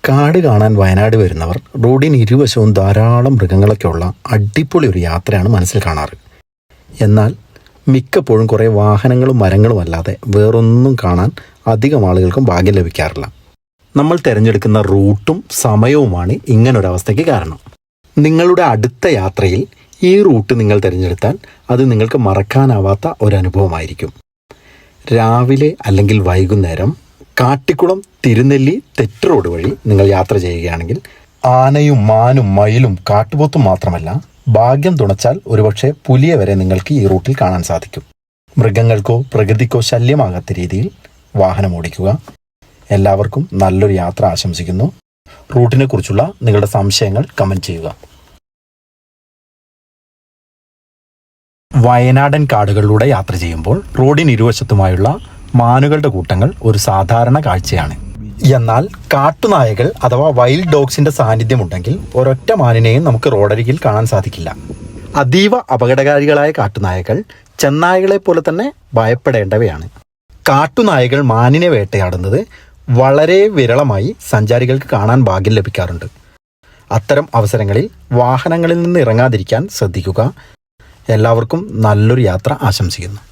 കാട് കാണാൻ വയനാട് വരുന്നവർ റോഡിന് ഇരുവശവും ധാരാളം മൃഗങ്ങളൊക്കെ ഉള്ള അടിപൊളി ഒരു യാത്രയാണ് മനസ്സിൽ കാണാറ്. എന്നാൽ മിക്കപ്പോഴും കുറേ വാഹനങ്ങളും മരങ്ങളും അല്ലാതെ വേറൊന്നും കാണാൻ അധികം ആളുകൾക്കും ഭാഗ്യം ലഭിക്കാറില്ല. നമ്മൾ തിരഞ്ഞെടുക്കുന്ന റൂട്ടും സമയവുമാണ് ഇങ്ങനൊരവസ്ഥയ്ക്ക് കാരണം. നിങ്ങളുടെ അടുത്ത യാത്രയിൽ ഈ റൂട്ട് നിങ്ങൾ തിരഞ്ഞെടുത്താൽ അത് നിങ്ങൾക്ക് മറക്കാനാവാത്ത ഒരനുഭവമായിരിക്കും. രാവിലെ അല്ലെങ്കിൽ വൈകുന്നേരം കാട്ടിക്കുളം തിരുനെല്ലി തെറ്റ് റോഡ് വഴി നിങ്ങൾ യാത്ര ചെയ്യുകയാണെങ്കിൽ ആനയും മാനും മയിലും കാട്ടുപോത്തും മാത്രമല്ല, ഭാഗ്യം തുണച്ചാൽ ഒരുപക്ഷെ പുലിയെ വരെ നിങ്ങൾക്ക് ഈ റൂട്ടിൽ കാണാൻ സാധിക്കും. മൃഗങ്ങൾക്കോ പ്രകൃതിക്കോ ശല്യമാകാത്ത രീതിയിൽ വാഹനം ഓടിക്കുക. എല്ലാവർക്കും നല്ലൊരു യാത്ര ആശംസിക്കുന്നു. റൂട്ടിനെ കുറിച്ചുള്ള നിങ്ങളുടെ സംശയങ്ങൾ കമൻറ്റ് ചെയ്യുക. വയനാടൻ കാടുകളിലൂടെ യാത്ര ചെയ്യുമ്പോൾ റോഡിന് ഇരുവശത്തുമായുള്ള മാനുകളുടെ കൂട്ടങ്ങൾ ഒരു സാധാരണ കാഴ്ചയാണ്. എന്നാൽ കാട്ടുനായകൾ അഥവാ വൈൽഡ് ഡോഗ്സിന്റെ സാന്നിധ്യമുണ്ടെങ്കിൽ ഒരൊറ്റ മാനിനെയും നമുക്ക് റോഡരികിൽ കാണാൻ സാധിക്കില്ല. അതീവ അപകടകാരികളായ കാട്ടുനായകൾ ചെന്നായകളെ പോലെ തന്നെ ഭയപ്പെടേണ്ടവയാണ്. കാട്ടുനായകൾ മാനിനെ വേട്ടയാടുന്നത് വളരെ വിരളമായി സഞ്ചാരികൾക്ക് കാണാൻ ഭാഗ്യം ലഭിക്കാറുണ്ട്. അത്തരം അവസരങ്ങളിൽ വാഹനങ്ങളിൽ നിന്ന് ഇറങ്ങാതിരിക്കാൻ ശ്രദ്ധിക്കുക. എല്ലാവർക്കും നല്ലൊരു യാത്ര ആശംസിക്കുന്നു.